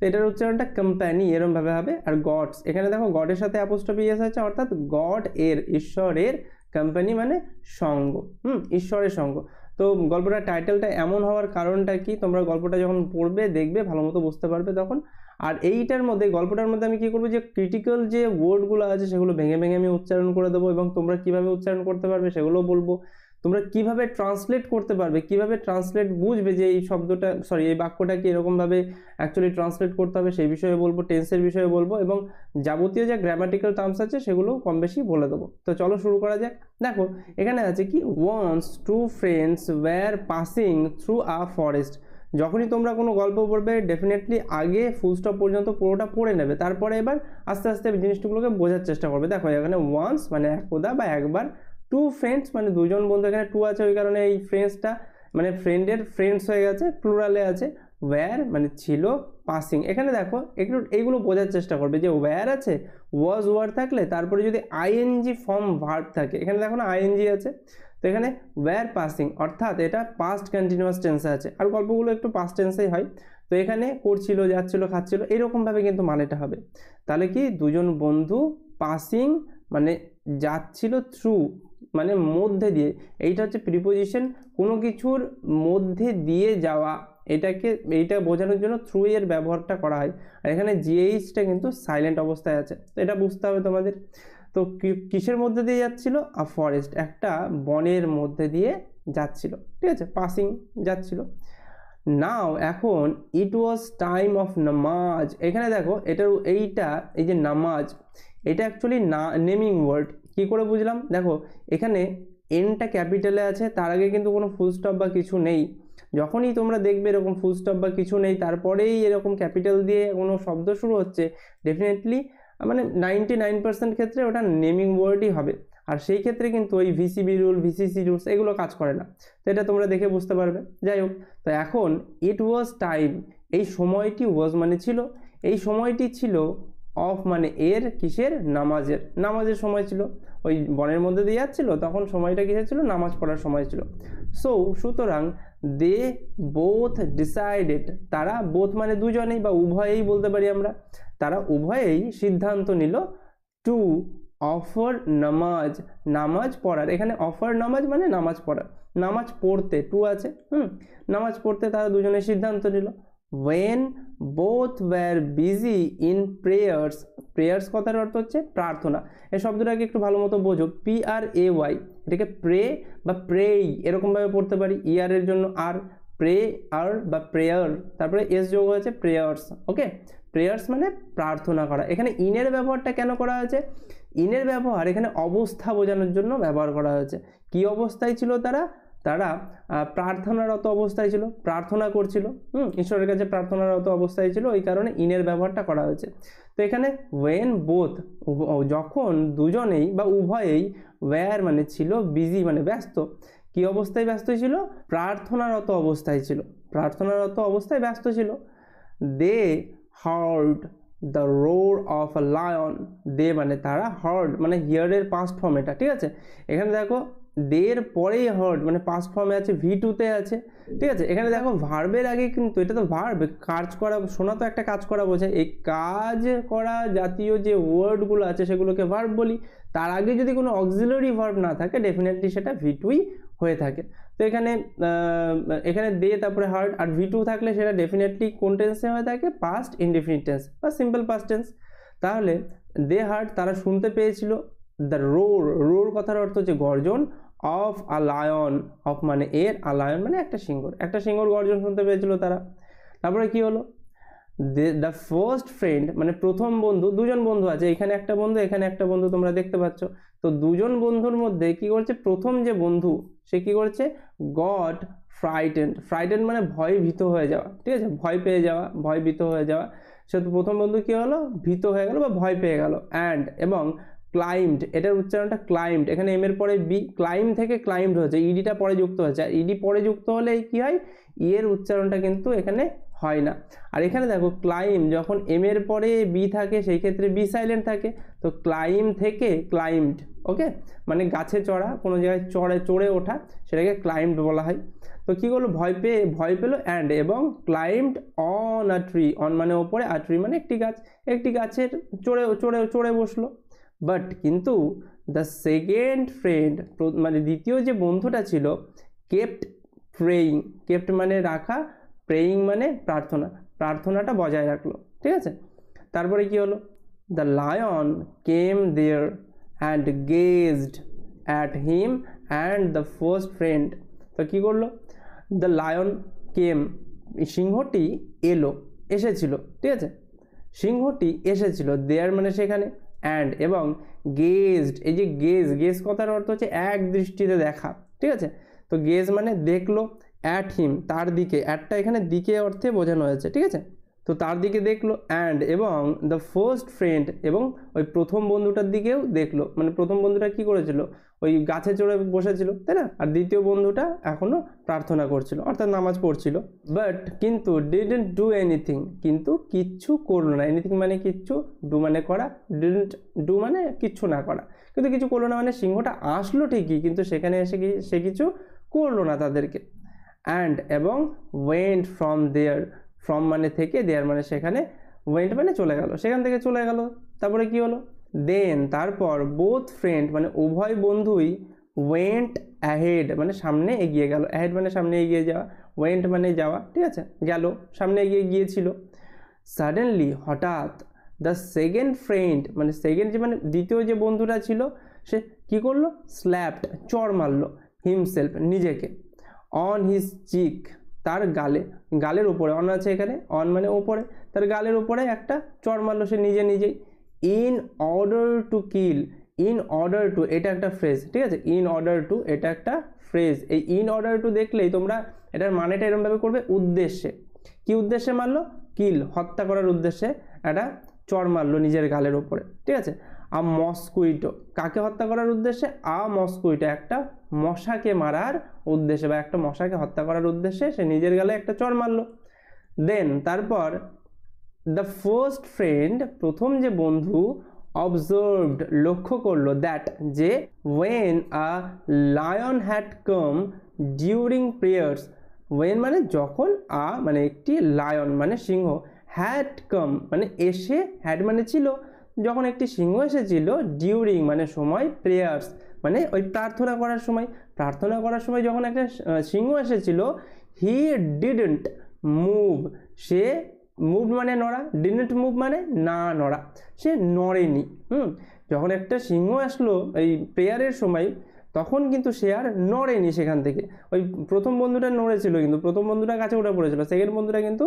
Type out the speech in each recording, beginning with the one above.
তো এটার উচ্চারণটা কোম্পানি এরকম ভাবে হবে। আর গডস, এখানে দেখো গডের সাথে অ্যাপোস্ট্রফি এস আছে, অর্থাৎ গড এর, ঈশ্বরের, কোম্পানি মানে সঙ্গ, ঈশ্বরের সঙ্গ। তো গল্পটার টাইটেলটা এমন হওয়ার কারণটা কি, তোমরা গল্পটা যখন পড়বে দেখবে ভালো মতো বুঝতে পারবে তখন। আর এইটার মধ্যে, গল্পটার মধ্যে আমি কি করবো, যে ক্রিটিক্যাল যে ওয়ার্ডগুলো আছে সেগুলো ভেঙে ভেঙে আমি উচ্চারণ করে দেবো, এবং তোমরা কিভাবে উচ্চারণ করতে পারবে সেগুলো বলবো। তোমরা কিভাবে ট্রান্সলেট করতে পারবে, কিভাবে ট্রান্সলেট বুঝবে যে এই শব্দটা, সরি এই বাক্যটা কি এরকমভাবে অ্যাকচুয়ালি ট্রান্সলেট করতে হবে সেই বিষয়ে বলবো, টেন্সের বিষয়ে বলবো, এবং যাবতীয় যে গ্রামাটিক্যাল টার্মস আছে সেগুলো কম বেশি বলে দেবো। তো চলো শুরু করা যাক। দেখো এখানে আছে কি, once two friends were passing through a forest. যখনই তোমরা কোনো গল্প পড়বে ডেফিনেটলি আগে ফুল স্টপ পর্যন্ত পুরোটা পড়ে নেবে, তারপরে এবার আস্তে আস্তে জিনিসগুলোকে বোঝার চেষ্টা করবে। দেখো এখানে ওয়ান্স মানে একদা বা একবার, টু ফ্রেন্ডস মানে দুজন বন্ধু, এখানে টু আছে ওই কারণে এই ফ্রেন্ডসটা মানে ফ্রেন্ডের ফ্রেন্ডস হয়ে গেছে, প্লুরালে আছে। ওয়্যার মানে ছিল, পাসিং, এখানে দেখো একটু এইগুলো বোঝার চেষ্টা করবে যে ওয়্যার আছে, ওয়াজ ওয়ার থাকলে তারপরে যদি আইএনজি ফর্ম ভার্ব থাকে, এখানে দেখো না আইএনজি আছে, তো এখানে ওয়্যার পাসিং অর্থাৎ এটা পাস্ট কন্টিনিউয়াস টেন্সে আছে, আর গল্পগুলো একটু পাস্ট টেন্সেই হয়। তো এখানে করছিল, যাচ্ছিল, খাচ্ছিল, এরকমভাবে কিন্তু মানেটা হবে। তাহলে কি, দুজন বন্ধু, পাসিং মানে যাচ্ছিল, থ্রু মানে মধ্যে দিয়ে, এইটা হচ্ছে প্রিপোজিশন, কোনো কিছুর মধ্যে দিয়ে যাওয়া, এইটা বোঝানোর জন্য থ্রু এর ব্যবহারটা করা হয়। আর এখানে জিএইচটা কিন্তু সাইলেন্ট অবস্থায় আছে, তো এটা বুঝতে হবে তোমাদের। তো কিসের মধ্যে দিয়ে যাচ্ছিল, আ ফরেস্ট, একটা বনের মধ্যে দিয়ে যাচ্ছিল, ঠিক আছে, পাসিং যাচ্ছিল। নাও এখন, ইট ওয়াজ টাইম অফ নামাজ, এখানে দেখো এটার এইটা, এই যে নামাজ, এটা অ্যাকচুয়ালি নেমিং ওয়ার্ড। কি করে বুঝলাম, দেখো এখানে এনটা ক্যাপিটালে আছে, তার আগে কিন্তু কোনো ফুল স্টপ বা কিছু নেই। যখনই তোমরা দেখবে এরকম ফুল স্টপ বা কিছু নেই, তারপরেই এরকম ক্যাপিটাল দিয়ে কোনো শব্দ শুরু হচ্ছে, ডেফিনেটলি মানে 99% ক্ষেত্রে ওটা নেমিং ওয়ার্ডই হবে। আর সেই ক্ষেত্রে কিন্তু ওই ভিসিবি রুল, ভিসিসি রুলস এগুলো কাজ করে না। তো এটা তোমরা দেখে বুঝতে পারবে। যাই হোক, তো এখন ইট ওয়াজ টাইম, এই সময়টি, ওয়াজ মানে ছিল, এই সময়টি ছিল, অফ মানে এর, কিসের, নামাজের, নামাজের সময় ছিল, ওই বনের মধ্যে দিয়ে যাচ্ছিল তখন সময়টা কিসের ছিল, নামাজ পড়ার সময় ছিল। সুতরাং দে বোথ ডিসাইডেড, তারা, বোথ মানে দুজনেই বা উভয়েই বলতে পারি আমরা, তারা উভয়েই সিদ্ধান্ত নিল, টু অফার নামাজ, নামাজ পড়ার, এখানে অফার নামাজ মানে নামাজ পড়ার, নামাজ পড়তে, টু আছে, নামাজ পড়তে তারা দুজনে সিদ্ধান্ত নিল। when both were busy in prayers, prayers কথার অর্থ হচ্ছে প্রার্থনা, এই শব্দটাকে একটু ভালো মতো বোঝো, PRAY, এটাকে প্রে বা প্রেই এরকম ভাবে পড়তে পারি, ইয়ার এর জন্য আর, প্রে আর বা প্রেয়ার, তারপরে এস যোগ হয়েছে প্রেয়ার্স, ওকে, প্রেয়ার্স মানে প্রার্থনা করা। এখানে ইনের ব্যবহারটা কেন করা হয়েছে, ইনের ব্যবহার এখানে অবস্থা বোঝানোর জন্য ব্যবহার করা হয়েছে। কি অবস্থায় ছিল তারা, তারা প্রার্থনারত অবস্থায় ছিল, প্রার্থনা করছিল, ঈশ্বরের কাছে প্রার্থনারত অবস্থায় ছিল, ওই কারণে ইনের ব্যবহারটা করা হয়েছে। তো এখানে ওয়েন বোথ, যখন দুজনেই বা উভয়েই, ওয়্যার মানে ছিল, বিজি মানে ব্যস্ত, কি অবস্থায় ব্যস্ত ছিল, প্রার্থনারত অবস্থায় ছিল, প্রার্থনারত অবস্থায় ব্যস্ত ছিল। They heard the roar of a lion, they মানে তারা, হার্ড মানে হিয়ারের পাস্ট ফর্ম এটা, ঠিক আছে, এখানে দেখো দের পরেই হার্ড মানে পাস্ট ফর্মে আছে, V2 তে আছে, ঠিক আছে। এখানে দেখো ভার্বের আগে কিন্তু, এটা তো ভার্ব, কাজ করা, শোনা তো একটা কাজ করা বোঝায়, এই কাজ করা জাতীয় যে ওয়ার্ডগুলো আছে সেগুলোকে ভার্ব বলি, তার আগে যদি কোনো অক্সিলারি ভার্ব না থাকে ডেফিনেটলি সেটা V2ই হয়ে থাকে। তো এখানে দে তারপরে হার্ড, আর V2 থাকলে সেটা ডেফিনেটলি কোন টেন্সে হয়ে থাকে, পাস্ট ইনডেফিনিট টেন্স বা সিম্পল পাস্ট টেন্স। তাহলে দে হার্ড তারা শুনতে পেয়েছিল, দ্য রোর, রোর কথার অর্থ হচ্ছে গর্জন, অফ আ লায়ন, অফ মানে এর, আ লায়ন মানে একটা সিংহর, একটা সিংহর গর্জন শুনতে পেয়েছিল তারা। তারপরে কি হলো, দ্য ফার্স্ট ফ্রেন্ড মানে প্রথম বন্ধু, দুজন বন্ধু আছে, এখানে একটা বন্ধু, এখানে একটা বন্ধু তোমরা দেখতে পাচ্ছ। তো দুজন বন্ধুর মধ্যে কি করছে, প্রথম যে বন্ধু সে কি করছে, গট ফ্রাইটেন্ড, ফ্রাইটেন্ড মানে ভয় ভীত হয়ে যাওয়া, ঠিক আছে, ভয় পেয়ে যাওয়া, ভয় ভীত হয়ে যাওয়া। সে প্রথম বন্ধু কি হলো, ভীত হয়ে গেল বা ভয় পেয়ে গেল। অ্যান্ড এবং ক্লাইম্ড, এটার উচ্চারণটা ক্লাইম্ড, এখানে এম এর পরে বি, ক্লাইম থেকে ক্লাইম্ড হয়েছে, ইডিটা পরে যুক্ত হয়েছে, আর ইডি পরে যুক্ত হলে কি হয়, ই এর উচ্চারণটা কিন্তু এখানে হয় না। আর এখানে দেখো ক্লাইম, যখন এম এর পরে বি থাকে সেই ক্ষেত্রে বি সাইলেন্ট থাকে, তো ক্লাইম থেকে ক্লাইম্ড, ওকে, মানে গাছে চড়া, কোনো জায়গায় চড়ে ওঠা, সেটাকে ক্লাইম্ড বলা হয়। তো কি করলো, ভয় পেলো অ্যান্ড এবং climbed on a tree, on মানে ওপরে, আর ট্রি মানে একটি গাছের চড়ে বসলো। বাট কিন্তু দ্য সেকেন্ড ফ্রেন্ড, মানে দ্বিতীয় যে বন্ধুটা ছিল, কেপ্ট প্রেয়িং, কেপ্ট মানে রাখা, প্রেয়িং মানে প্রার্থনাটা বজায় রাখলো, ঠিক আছে। তারপরে কি হলো, the lion came there and gazed at him and the first friend. তো কী করলো, দ্য লায়ন কেম, সিংহটি এসেছিল, ঠিক আছে, সিংহটি এসেছিল, দেয়ার মানে সেখানে, অ্যান্ড এবং গেজড, এই যে গেজ কথার অর্থ হচ্ছে এক দৃষ্টিতে দেখা, ঠিক আছে। তো গেজ মানে দেখলো, অ্যাট হিম তার দিকে, অ্যাটটা এখানে দিকে অর্থে বোঝানো হয়েছে, ঠিক আছে। তো তার দিকে দেখলো, অ্যান্ড এবং দ্য ফার্স্ট ফ্রেন্ড, এবং ওই প্রথম বন্ধুটার দিকেও দেখলো, মানে প্রথম বন্ধুটা কি করেছিল, ওই গাছে চড়ে বসেছিল, তাই না, আর দ্বিতীয় বন্ধুটা এখনো প্রার্থনা করছিল, অর্থাৎ নামাজ পড়ছিল। বাট কিন্তু ডিডন্ট ডু এনিথিং, কিন্তু কিচ্ছু করলো না, এনিথিং মানে কিচ্ছু, ডু মানে করা, ডিডন্ট ডু মানে কিচ্ছু না করা, কিন্তু কিছু করলো না মানে সিংহটা আসলো ঠিকই, কিন্তু সেখানে এসে সে কিছু করলো না তাদেরকে। অ্যান্ড এবং ওয়েন্ট ফ্রম দেয়ার, ফ্রম মানে থেকে, দেয়ার মানে সেখানে, ওয়েন্ট মানে চলে গেল, সেখান থেকে চলে গেল। তারপরে কি হলো, দেন তারপর বোথ ফ্রেন্ড মানে উভয় বন্ধুই, ওয়েন্ট অ্যাহেড মানে সামনে এগিয়ে গেল, অ্যাহেড মানে সামনে এগিয়ে যাওয়া, ওয়েন্ট মানে যাওয়া, ঠিক আছে, গেল, সামনে এগিয়ে গিয়েছিল। সাডেনলি হঠাৎ, দ্য সেকেন্ড ফ্রেন্ড মানে সেকেন্ড যে মানে দ্বিতীয় যে বন্ধুটা ছিল, সে কি করলো, স্ল্যাপড চড় মারলো, হিমসেলফ নিজেকে, অন হিজ চিক তার গালের উপরে, অন আছে এখানে, অন মানে ওপরে, তার গালের উপরে একটা চড় মারলো সে নিজেই। In order to kill, in order to এটা একটা ফ্রেজ, ঠিক আছে, ইন অর্ডার টু এটা একটা ফ্রেজ। এই ইন অর্ডার টু দেখলেই তোমরা এটার মানেটা এরকমভাবে করবে, উদ্দেশ্যে, কি উদ্দেশ্যে মারলো, কিল হত্যা করার উদ্দেশ্যে একটা চড় মারলো নিজের গালের উপরে, ঠিক আছে। আ মস্কুইটো কাকে হত্যা করার উদ্দেশ্যে, আ মস্কুইটো একটা মশাকে মারার উদ্দেশ্যে, বা একটা মশাকে হত্যা করার উদ্দেশ্যে সে নিজের গালে একটা চড় মারলো। দেন তারপর দ্য ফার্স্ট ফ্রেন্ড প্রথম যে বন্ধু, অবজার্ভড লক্ষ্য করলো, দ্যাট যে, when a lion had come during prayers, when মানে যখন, আ মানে একটি, লায়ন মানে সিংহ, হ্যাড কাম মানে এসে, হ্যাড মানে ছিল, যখন একটি সিংহ এসেছিল, ডিউরিং মানে সময়, প্রেয়ার্স মানে ওই প্রার্থনা করার সময় যখন একটা সিংহ এসেছিল, he didn't move, say move মানে নড়া, ডিডন্ট মুভ মানে না নড়া, সে নড়েনি। যখন একটা সিংহ আসলো এই প্রেয়ারের সময়, তখন কিন্তু সে আর নড়েনি সেখান থেকে। ওই প্রথম বন্ধুটা নড়েছিল, কিন্তু প্রথম বন্ধুটা গাছে উঠে পড়েছিল, সেকেন্ড বন্ধুটা কিন্তু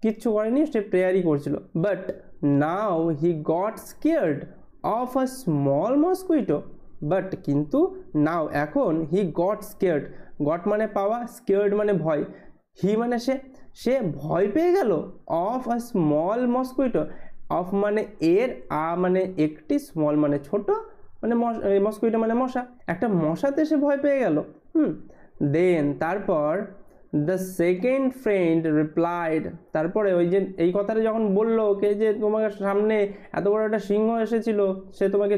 কিচ্ছু করেনি, সে প্রেয়ারই করছিল। But now he got scared of a small mosquito, but কিন্তু নাও এখন, হি গট স্কেয়ার্ড, গট মানে পাওয়া, স্কেয়ার্ড মানে ভয়, হি মানে সে ভয় পেয়ে গেল, of a small mosquito, of মানে এর, আ মানে একটি, স্মল মানে ছোট, মানে মস্কুইটো মানে মশা, একটা মশাতে সে ভয় পেয়ে গেল। দেন তারপর দ্য সেকেন্ড ফ্রেন্ড রিপ্লাইড, তারপরে ওই যে এই কথাটা যখন বললো ওকে, যে তোমার সামনে এত বড় একটা সিংহ এসেছিল, সে তোমাকে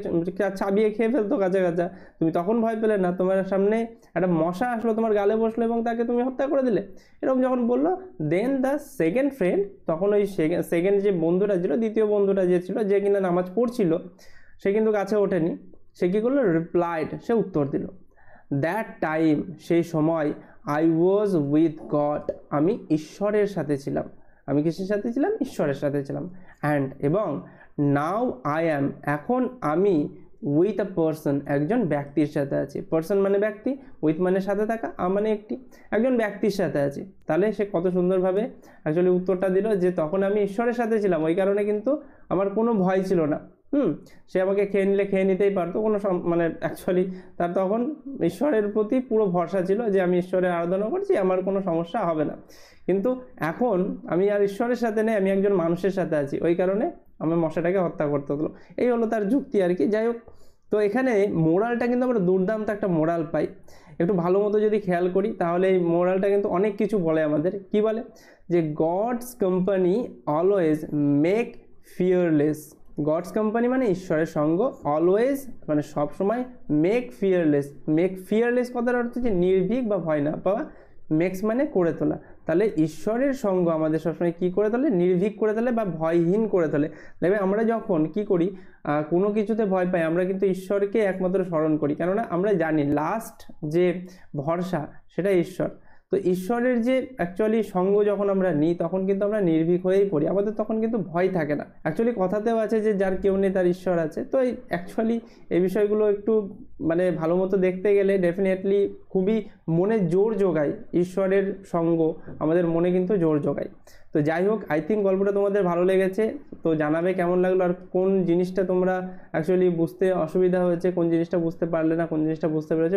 চাবিয়ে খেয়ে ফেলতো কাঁচা, তুমি তখন ভয় পেলে না, তোমার সামনে একটা মশা আসলো, তোমার গালে বসলো এবং তাকে তুমি হত্যা করে দিলে, এরকম যখন বললো, দেন দ্য সেকেন্ড ফ্রেন্ড, তখন ওই সেকেন্ড যে বন্ধুটা ছিল, দ্বিতীয় বন্ধুটা যে ছিল, যে কিনা নামাজ পড়ছিল, সে কিন্তু গাছে ওঠেনি, সে কী করলো, রিপ্লাইড সে উত্তর দিল, দ্যাট টাইম সেই সময়, আই ওয়াজ উইথ গড আমি ঈশ্বরের সাথে ছিলাম, আমি কিসের সাথে ছিলাম, ঈশ্বরের সাথে ছিলাম। অ্যান্ড এবং নাও আই অ্যাম এখন আমি, উইথ আ পার্সন একজন ব্যক্তির সাথে আছি, পার্সন মানে ব্যক্তি, উইথ মানে সাথে থাকা, মানে একজন ব্যক্তির সাথে আছি। তাহলে সে কত সুন্দরভাবে অ্যাকচুয়ালি উত্তরটা দিল, যে তখন আমি ঈশ্বরের সাথে ছিলাম, ওই কারণে কিন্তু আমার কোনো ভয় ছিল না। সে আমাকে খেয়ে নিতেই পারতো, কোনো মানে অ্যাকচুয়ালি তার তখন ঈশ্বরের প্রতি পুরো ভরসা ছিল, যে আমি ঈশ্বরের আরাধনা করছি, আমার কোনো সমস্যা হবে না। কিন্তু এখন আমি আর ঈশ্বরের সাথে নেই, আমি একজন মানুষের সাথে আছি, ওই কারণে আমার মশাটাকে হত্যা করতে হলো। এই হলো তার যুক্তি আর কি। যাই হোক, তো এখানে মোরালটা কিন্তু আমরা দুর্দান্ত একটা মোরাল পাই, একটু ভালো মতো যদি খেয়াল করি তাহলে এই মোরালটা কিন্তু অনেক কিছু বলে আমাদের। কি বলে, যে God's company always make fearless, God's company মানে ঈশ্বরের সঙ্গ, অলওয়েজ মানে সবসময়, মেক ফিয়ারলেস কথার অর্থ হচ্ছে নির্ভীক বা ভয় না পাওয়া, মেক্স মানে করে তোলা। তাহলে ঈশ্বরের সঙ্গ আমাদের সবসময় কী করে তোলে, নির্ভীক করে তোলে বা ভয়হীন করে তোলে। দেখবে আমরা যখন কি করি, কোনো কিছুতে ভয় পাই, আমরা কিন্তু ঈশ্বরকে একমাত্র স্মরণ করি, কেননা আমরা জানি লাস্ট যে ভরসা সেটা ঈশ্বর। তো ঈশ্বরের যে অ্যাকচুয়ালি সঙ্গ যখন আমরা নিই তখন কিন্তু আমরা নির্ভীক হয়েই পড়ি, আমাদের তখন কিন্তু ভয় থাকে না। অ্যাকচুয়ালি কথাতেও আছে যে যার কেউ নেই তার ঈশ্বর আছে। তো এই অ্যাকচুয়ালি এই বিষয়গুলো একটু মানে ভালো মতো দেখতে গেলে ডেফিনেটলি খুবই মনে জোর জোগায়, ঈশ্বরের সঙ্গ আমাদের মনে কিন্তু জোর জোগায়। তো যাই হোক, আই থিঙ্ক গল্পটা তোমাদের ভালো লেগেছে। তো জানাবে কেমন লাগলো, আর কোন জিনিসটা তোমরা অ্যাকচুয়ালি বুঝতে অসুবিধা হয়েছে, কোন জিনিসটা বুঝতে পারলে না, কোন জিনিসটা বুঝতে পেরেছো।